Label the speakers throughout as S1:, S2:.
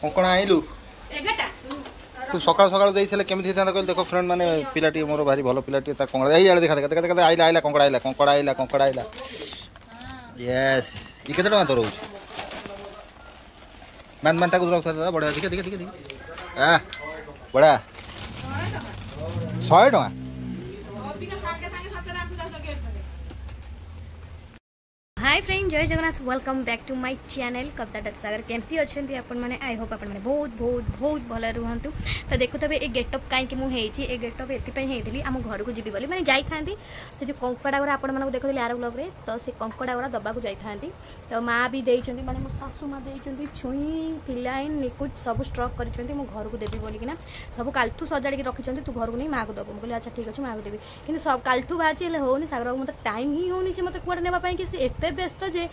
S1: कंकड़ा आइलु तू सकाल सकाल देइछले केमिति हिता कहल देखो फ्रेंड माने पिलाटी मोर भारी भलो पिलाटी ता कंकड़ा एई आले देखा देखा आइला आइला कंकड़ा आइला यस ई केते टका तो रहउछ मान मान ताको रखता दादा बड़ा देखा आ बड़ा 100 टका
S2: hi friend Jai Jagannath welcome back to my channel Kavita dot Sagar केमती अच्छे आपण मैंने आई होप आपण मैंने बहुत बहुत बहुत भल रुहतु तो देखु तबे ए गेटअप कहीं मुझे ए गेटअप एथी आम घर को जीवी बोली मैंने जाइथांती से जो कंकड़ा गुरा आपण मानक देखुली आर ब्लॉग रे तो से कंकड़ा गुरा दबा को जाइथांती तो माँ भी देइचंती माने मो सासू माँ देइचंती छुई फिलाइन लिक्विड सब स्टॉक करिसंती मो घर को देबी बोली किना सब कालठू सजाड़ी के रखिसंती तू घर को नहीं माँ को दबो बोली अच्छा ठीक अछि माँ को देबी किंतु सब कालठू बाची ले होनी सागर मते टाइम ही होनी से मते कुआडे नेबा पई कि से एते व्यस्त जे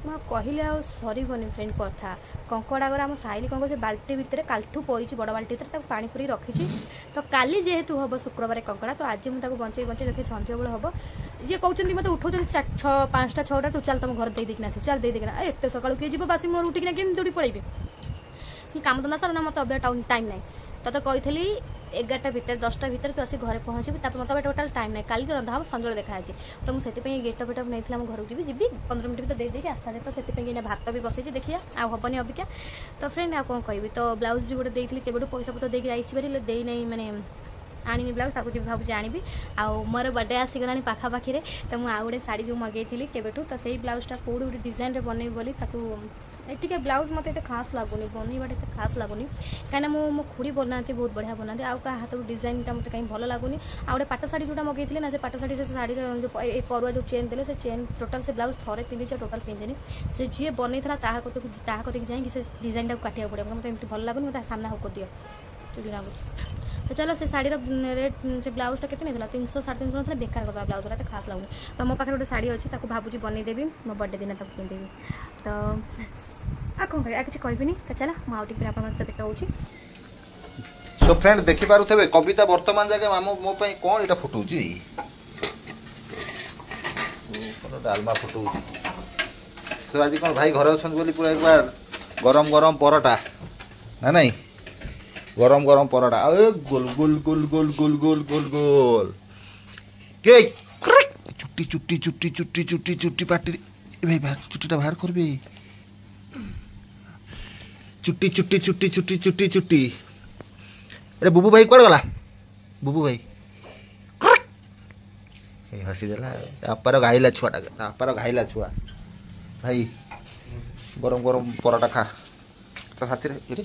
S2: कहले आ सरबनी फ्रेंड कथा कंकड़ा गुरा आम साइली कौन से बाल्टी भितर कालठू पड़ी बड़ बाल्टी भितर पानी पूरी रखी तो काली जेहेतु हम शुक्रवार कंकड़ा तो आज मुझे बंचे बंचे देखिए संजय बेल हम जी कहते मत उठाऊँ 5टा 6टा तू चल तुम घर देना आस चल देना एत सका किए जी बासी मोर उठिना केमी दौड़ी पड़े काम धंदा सर ना मत टाइम ना तो कही 11टा भितर 10टा भितर तू आसी घरे पहुँचबी मत टोटाल टाइम ना काली रंधा हम संजय देखाई तो मुझे गेटअप वेटअप नहीं घर को जी 15 मिनट भी तो आस्था तो से भात भी बसई देखिए आबनी अबिका तो फ्रेंड आ कौन कहि तो ब्लाउज भी गोटे देती केबू पैसा पतर देकी जाइए दे नहीं मैंने आनी ब्लाउज ताकू जब भावी आनी आउ मोर बर्थडे आसीगला पाखापाखि तो मुझे आउ गोटे शाढ़ी जो मगेली केबेठू तो सही ब्लाउजटा कौट गोटे डिजाइन बन बोली टे ब्लाउज मत ये खास लगुनि बनवा ये खास लगुनि कहीं मो खुड़ी बनाती बहुत बढ़िया बनाती आउ क्या हाथ डिजाइनटा मत कहीं भल लगुनि आ गए पाट शाढ़ी जो मगेली ना से पाट शाढ़ी से शाढ़ी जो परुआ जो चेन देले से चेन टोटाल से ब्लाउज थरे पिंधि टोटाल पिंधेनी से जी बनई कत जाए से डिजाइन काटिया पड़े मतलब एमती भल लगुनि मतलब सामना होकर दियो तो बिना तो चलो से शाढ़ी रेट से ब्लाउजटा के 300 350 ना बेकार करदा ब्लाउज तो खास लगुनि तो मो पाखे गोटे शाढ़ी अच्छी भावुँ बनईदेवी मो बर्थडे दिन तक पिंधेबी तो आ कौन कह कि कहबी तो चला मुझे फिर आप देखा
S1: सो फ्रेंड देखि पारुथबे कविता वर्तमान जगह मामो मो पई कोन एटा फुटुची डालमा फुटुची तो आज कौन भाई घर अछन बोली पूरा एक बार गरम गरम परोटा ना नहीं गरम गरम परोटा अरे गोल गोल गोल गोल गोल गोल गोल गोल के चुट्टी चुट्टी चुट्टी चुट्टी चुट्टी चुट्टी पाटी भाई बाहर चुट्टीटा बाहर करबे चुट्टी चुट्टी चुट्टी चुट्टी चुट्टी चुट्टी अरे बुबू भाई कौन गला बुबू भाई हसी देला आपार घाइला छुआटा आपार घाइला छुआ भाई गरम गरम परोटा खा तो साथी रे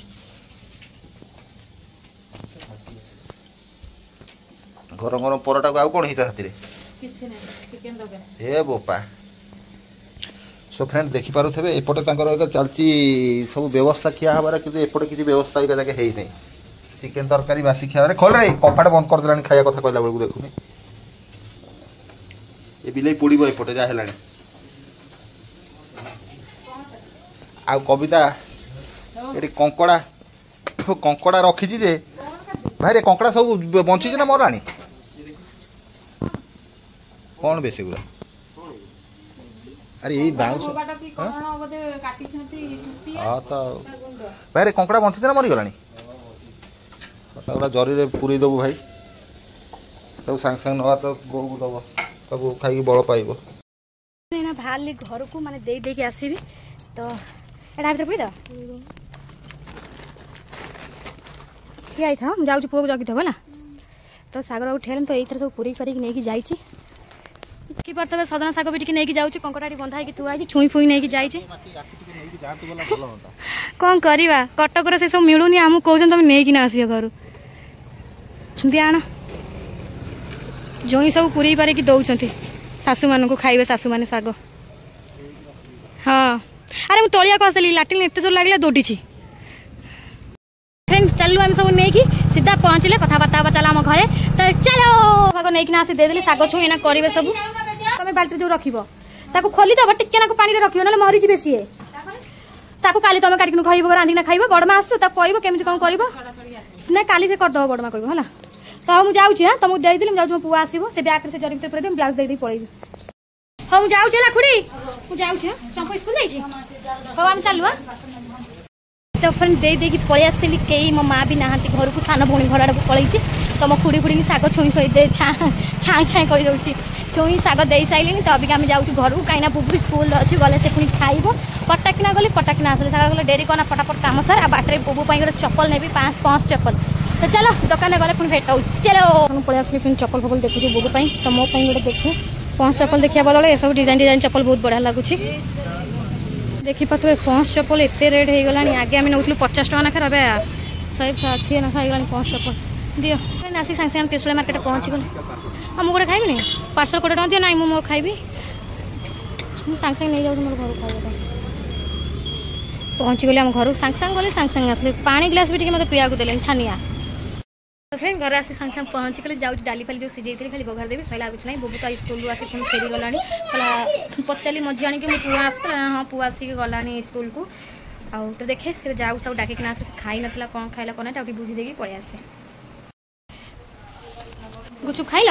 S1: गरम गरम परोटा को आउ कौन हिता साथी रे हे बोपा सो फ्रेंड देखि पारुथबे एपटे तांकर एक चलती सब व्यवस्था किया हबार कि एपटे किसी व्यवस्था एक जाके हेई नहीं चिकेन तरकारी बासी खाया खोल रे कपाट बंद कर देलानी खाया कथा कहला बेलू देखुनी ए बिलै पोड़ीबो एपटे जा हेलानी आ कविता एटी कंकड़ा रखी जे भाई रे कंकड़ा सब बंची ना मरानी कौन बेसे गुरा अरे यही बाउंस हाँ तो भाई रे कंकड़ा बंची ना मरीगलानी जरी पूरी दबु भाई तब सांग सांग नवा तो बो दब तब खाई बल पाइब
S2: बाहर घर को माने दे के आसबी तो एटा भीतर पूरी ठिया था जाऊँ पुआ को जगी ना तो सागर को ठेल तो ये सब पूरी करिक नहीं जाइए कि पारे सजना शाग भी नहीं जाऊँ कंकड़ा बंधा हो थुआई छुई फुई नहीं जाइए कौन करवा कटक से सब मिलूनी आमको कौन तुम नहीं आस घर दियाण जो सब पूरी पारिक दौरान शाशु मान खाइबे शाशु मैंने शाग हाँ अरे मुझे तलिया को आसली लाट्रिन एत जोर लगे दौड़ी फ्रेंड चलू आम सब नहीं सीधा पहुँचले कथबार्ता चला आम घरे तो चलो भाग नहीं आसी देदेली शाग छुई करेंगे सब तुम बाल्टी जो रखो खोली दब टिके ना पानी रख ना मरीजी सी ताकू काली तुम काटिक खाइब रांधिना खाइब बड़मा आसु कह केमी कौन कर काली से करदब बड़मा कह तो मुझे जाऊँ तुमको देदेली जाऊँ पुआ आसो से ब्याग से जरी भर ब्लाउज दे पड़ेगी हाँ मुझे जाऊँ खुड़ी मुझे जाऊँ चंपू स्कूल जाइए हाँ आम चलू। तो फ्रेंड दे पलि आसली कई मो माँ भी नहांती घर को सान भौणी घर आड़ पलैची तो मो खुड़ी खुड़ी शाग छुई खुई छाँ छाँ कहीदे छुई शाग दे सारे तो अबिका आम जाऊँ घर को कहीं बुबू स्कूल अच्छी गले से पुणी खाइब पटाकिना गली पटाकिना आसली सागर गले डेरी करना फटाफट कम सार आ बाटर बुबू गोटे चप्पल नेबी 5 चप्पल तो चलो दुकान गले पुणी भेट चलो पलि आसली फिर चप्पल फप्पल देखुची बुबू तो मो गोटे देखू 5 चप्पल देखा बदल ये सब डिजाइन डिजाइन चप्पल बहुत बढ़िया लगुच देखिपे 5 चप्पल एत रेट हो गलानी आगे आम नौ 50 टका नाखे रबे 160 नाखा हो 5 चप्पल दियो आसी सागे सागे त्रिशूल मार्केट पहुँची गले मुझे गोटे खाइबी पार्सल 20 टका दियो ना मुझे खाइबी मुझे सागे सागे नहीं जाऊँ मोर घर खाइबा पहुँची गली आम घर सागे सागे गली सागे सागे आसली पानी ग्लास भी मतलब पिया देले छानिया तो फ्रेंड घर आसी सागे सागे पहुँची गले जाऊँ डाली फाली जो सीझे खाली बघार देवी सैला कुछ नहीं बुबू तो स्कूल आसी पुणी फेरी गला पचारि मझी आनी कि पुआ आसला हाँ पुआ आसिक गलानी स्कूल को आउ तो देखे से जाऊँ डाकिना आसे खाई ना कौन खाइला कौन ना बुझी देगी पलि आसे गुचुप खाइल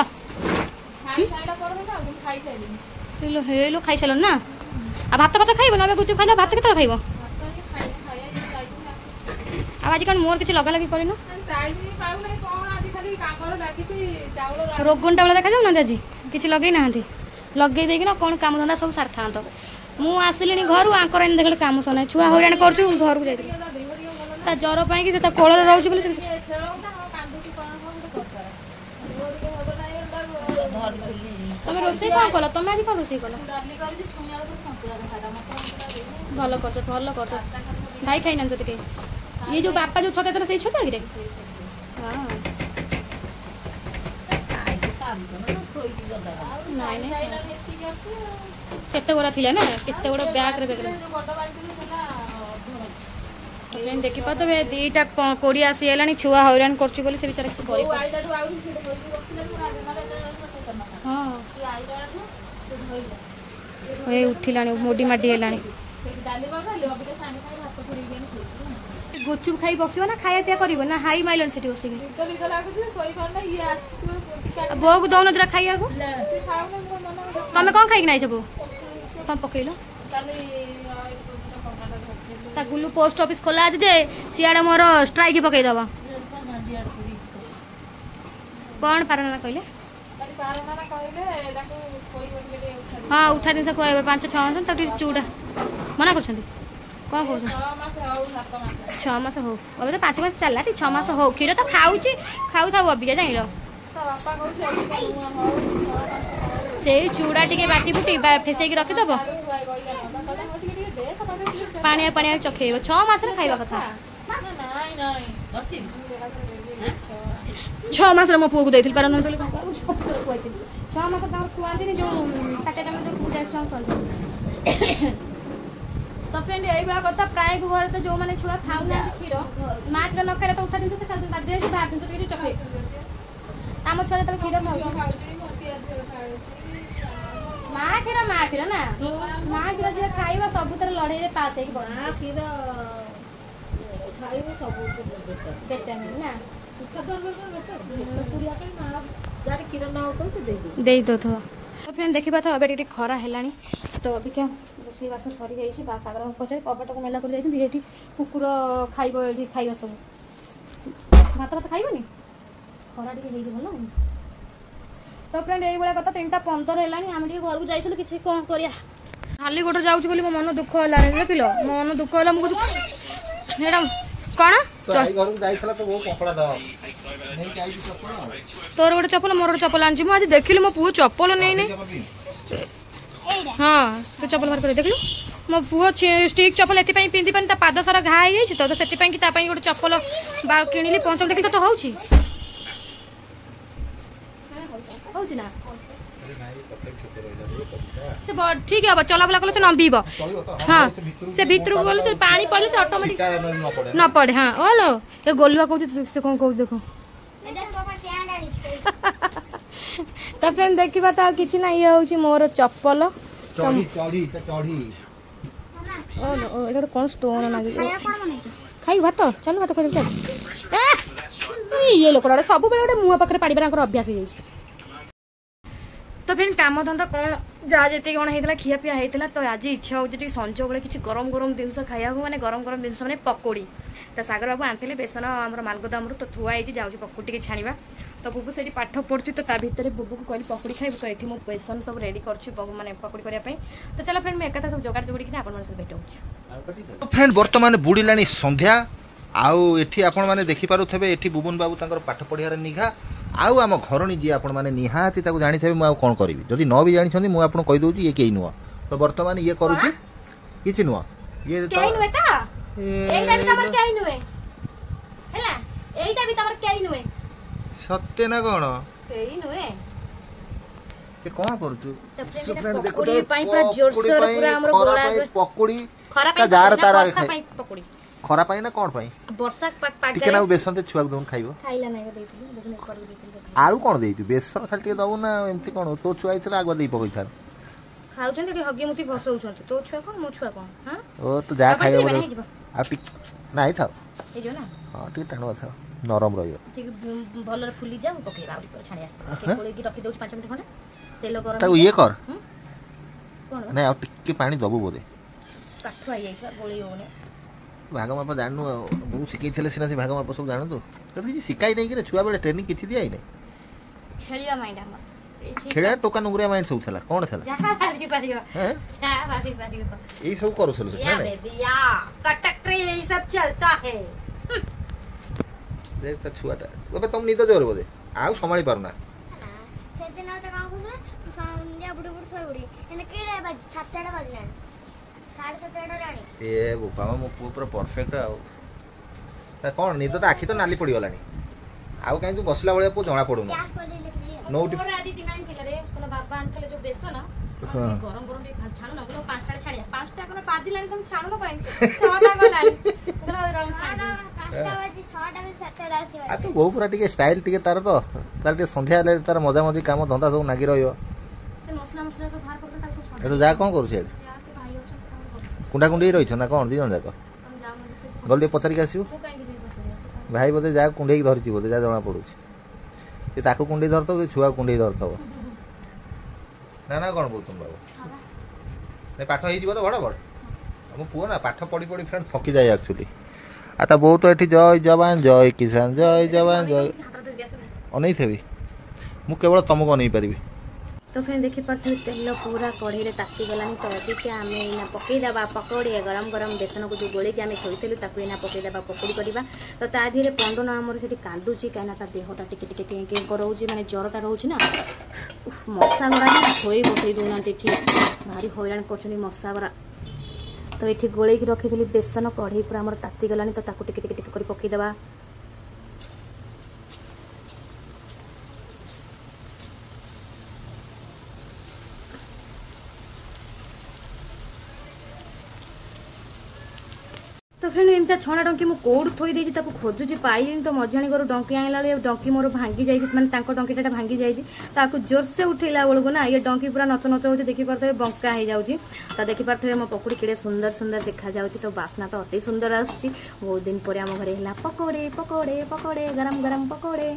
S2: हेलो खाई सारे ना आ भात भात खाइब ना गुचुप खाइला भात के खाइब आज कौन मोर किसी लगा लगी करन रोगनटा बेला देखा जाऊना आज किसी लगे ना लगे देना कौन काम धंदा सब सार था मु आसिली घर आंकर इन देख काम सना छुआ हईराण कर घर को जाता ज्वर पाई कोल रोचे तुम रोसे कौन कल तुम आज कौन रोसे कल भल कर भाई खाई ना तो ये जो बापा जो छता से छता कि केते गोरा थिले ना केते गोरा बैग रे देखी पाते दीटा कोड़ी आसी है छुआ हईराण कर बेचारा किसी उठिला मोडी माडी है गुचुप खाई बस ना खाया पिया कर ना हाई माइलन से बस बो को दौन दिला खाइया तुम कौन खाई ना बो तुम पकईल गुलू पोस्ट ऑफिस खोला आज जे सियाड़े मोर स्ट्राइक पकईदब कौन पारना कहले हाँ उठा जिन खुआब 5-6 मास चूड़ा मना कर कौन कौन 6 मास हो अब तो 5 मास चलला 6 मास हो क्षीर तो खाऊ था अबिका जान से चूड़ा टे बाटी बुटी फेसैक रखीदब पानिया पानिया चखेब 6 मास खाइबा कथा 6 मास मो पुआ को देथिल पर न 6 मास खुआती जो काटे पूजा तो फ्रेंड यही बड़ा कथा प्राय घर तो जो मैंने छुआ खाऊ ना क्षीर माँ क्षीर न खाए तो उठा जिन से बाध्य बाहर जिन चखे आम छुआ जो क्षीर माँ क्षीर ना माँ क्षीर जो खाइबा सब लड़े पास दे दो तो फ्रेंड देखा तो अभी खरा है तो अभी क्या रोषई बास सरी जाइए सागर पचार कबाट को मेला कर कुकुर खाइब ये खाइबा सब भात भात खाइबनी खरा टे भल तो फ्रेंड यही भाया कथा 3:15 है आम घर को जाइए कि कौन कर खाली गोटे जाऊँ बोली मो मन दुख है देखिल मो मन दुख है मैडम कौन तोर गोटे चप्पल मोर गोटे चप्पल आनी आज देखिली मो पु चप्पल नहीं हाँ तो चप्पल बाहर कर देखलु मो पु स्टिक चप्पल एति पिंधि पानी पाद सारा घा हो तो से गोटे चप्पल किणिली पहुँच देखिल तो हूँ ना से ठीक है चला बुला कले नंबीब हाँ से भीतर को गले पानी पड़े से ऑटोमेटिक न पड़े हाँ ओलो ये गोलुआ कहते से कौन कहू देखो तो फ्रेंड देखा तो किसी ना ये हूँ मोर चप्पल कौन स्टोन लगे खाई भात चल भात कर ये लोक सब गोटे मुह पाखे पाड़ा अभ्यास हो तो फ्रेंड काम धंदा कौन जहाँ जी कौन होता खिया पिया होता तो आज इच्छा हो संज बेले किसी गरम गरम जिनस खाया मैंने गरम गरम जिनस मैंने पकोड़ी तो सागर बाबू आनी बेसन आम मालगोदाम तो थुआई जाऊँगी पकोड़ी टी छाणा तो बुबू से पाठ पढ़ुची तो भितर बुबू को कहली पकोड़ी खाइबू तो ये मुझे बेसन सब रेडी कर मैंने पकोड़ी करने तो चलो फ्रेंड मैं एक सब जोगाड़ जोड़ी भेट
S1: फ्रेंड बर्तमान बुड़िलानी संध्या आउ एठी आपण माने देखि पारुथबे एठी बुबुन बाबू तांकर पाठ पढ़ियार निघा आउ आम घरणी जी आपण माने निहाती ताकू जानिथबे मु कोन करबी जदि न भी जानि छथि मु आपण कहि दउची ये केई नुआ तो वर्तमान ये करूची किछि नुआ ये
S2: केई नुए ता एइटा भी तमर केई नुए हैला एइटा भी तमर केई नुए
S1: सत्य ना कोन
S2: केई नुए
S1: से कोन करूछु
S2: तो फ्रेंड देखो पकोड़ी पाई पूरा जोर से पूरा हमर गोला
S1: पकोड़ी
S2: खरा
S1: का जार तारा
S2: पाई पकोड़ी
S1: खरा पाई ना कोन पाई
S2: वर्षा पाग
S1: टिके ना बेसन ते छुआ दोन खाइबो
S2: खाइला नै देइथिलु देखने कर देइथिलु
S1: आलू कोन देइतु बेसन खाली टिके दबो ना एमती कोन तो छुआ आइतला आगवा देइ पकई थार
S2: खाउछन रे हगी मुती भसौछन तो छुआ कोन मो छुआ कोन हां
S1: ओ तो जा खाइबो आ टिक नाही था
S2: ए जो ना
S1: हां टिके टाणवा था नरम रहियो
S2: ठीक भलर फुली जाऊ पकई बाउडी पर छानिया के कोले की रखि दउछ 5 मिनिट खंडे तेल गरम
S1: ताको ये कर
S2: कोन
S1: नै आ टिके पानी दबो बोले
S2: काठो आई जाई छ गोली होने
S1: भाग माप जानू बहुत शिखई सीना से भाग माप सब जानू तो किसी शिकाई नहीं कि छुआ बेले ट्रेनिंग किसी दिया ही नहीं
S2: खेलिया माइंड हम
S1: खेड़ा टोका नुगरिया माइंड सब थला कोन थला
S2: जा भाभी पारियो
S1: हैं
S2: जा भाभी पारियो
S1: यही सब करो छल
S2: या बेबी या कटक रे यही सब चलता है
S1: देख त छुआटा बाबा तुम नींद जोर बोले आउ संभाली पारुना
S3: से दिन तो काम को संध्या बुड़ बुड़ सोई उड़ी एने केडा बज 7:30 बजलानी 7:30 रानी
S1: ए बोपा मो पूरा परफेक्ट आउ ता कोन नींद तो आखी तो नाली पड़ी गलानी आउ काई तू बसला बळे पो जणा पडुनी
S3: गैस कर दे लिखली
S1: नोट
S2: और आदि दिनान थिला रे कोन बाबा आनकले जो बेसो ना गरम गरम रे छाणु ना बोलो 5टा छाड़िया 5टा कोन पादिलानी तुम छाणु न पाई 6टा गलानी बोलो राम छाड़ी
S3: 5टा बजे 6टा बजे 7:30 आसी
S1: आ तो बहु पूरा टिके स्टाइल टिके तार तो तार टिके संध्या ले तार मजा मजी काम धंदा सब नागी रहियो
S2: से मसला मसला सब बाहर करता सब
S1: ए तो जा कोन करू छे
S2: जा से भाई होछ से काम करू
S1: कुंडा कुंडी रहिछ ना कोन दी जण जाको
S2: तुम जा मन
S1: गल्दी पचारि के आसियो
S2: तू काई के जई बस
S1: भाई बोले जा कुंडे धरची बोले जा जना पड़ुछ ये ताको कुंडे धरतो कि छुआ कुंडे धरतो ना ना कोन बोल तुम बाबू ने पाठ होई जीव तो बड़ बड़ हम पुओ ना पाठ पढ़ी पढ़ी फ्रेंड थकी जाए एक्चुअली आता बहुत तो एठी जय जवान जय किसान जय जवान जय अनै थेबी मु केवल तुमको नहीं पारिबी
S2: तो फ्रेंड देखी पार्थे तेल पूरा कढ़ई में ताती गलानी तो अभी आम एना पकईदेवा पकौड़ी गरम गरम बेसन को जो गोल आम थोड़ी एना पकईदेवा पकौड़ी करवा तो ता धीरे पंडन आमर से कांदुची कहीं देहटा टिके कराऊँ माने ज्वरटा रोचे ना मशा गरा थोई बसई दौना भारी हैरान कर मशा गरा तो ये गोल रखी बेसन कढ़ई पूरा आम ताती गलानी तो टिके पकईदेवा तो फ्रेंड एमती छणा डंकी मु कोड थोई देछि ताको खोजुछि पाइलिन तो मझाणी घर डंकी आइला ले डंकी मोर भांगी जाई माने तांको डंकीटा भांगी जाई ताको जोर से उठैला बेलको ना ये डंकी पूरा नच नच होछि देखि परथे बंका हे जाउछि तो देखि परथे मो पकोड़ी केडे सुंदर सुंदर देखा जाउछि तो बासना तो अति सुंदर आछि बहुत दिन पर हम घरे हला पकोड़े पकोड़े पकोड़े गरम गरम पकोड़े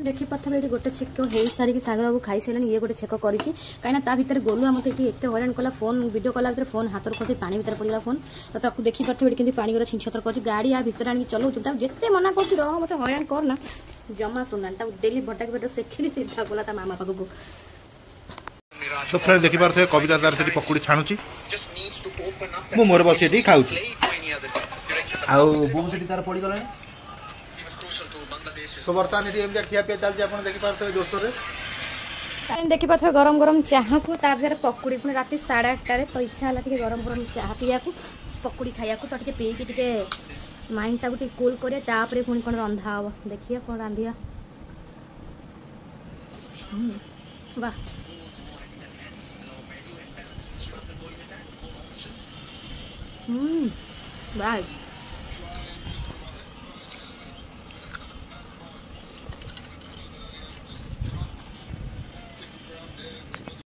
S2: देखी पाथे ये गोटे छेक हो सारी सागर बाबू खाई सारे ये गोटे छेक करी कहीं भितर गोलू आम तो ये एत हैरान कला फोन वीडियो कला भर फोन हाथ खसी पानी भर पड़ा फोन तो ताकू देखी पाथे कि पानी गुरा छिछतर कर गाड़ी आ भितर आनी चलाऊ जिते मना कर रह मत हैरान करना जमा सुना डेली भटा की सेखिली सीधा गला ता मामा पाखक
S1: तो फ्रेंड देखि पारथे कविता तार से पकोड़ी छाणुची मु मोर बसे दी खाउची आउ बुबु सेठी तार पड़ी गला तो बर्तमान ये खिया पिया चलती आप देखी पार्थे जोरसोर
S2: देखी पार्थे गरम गरम चाह को तार पकुड़ी पुणी राति 8:30 तो इच्छा है गरम गरम चाह पीया पकुड़ी खाया तो पी के माइंड टाक कूल कर पुणी कौन रंधा हम देखिए कौन रांधिया वाह वाह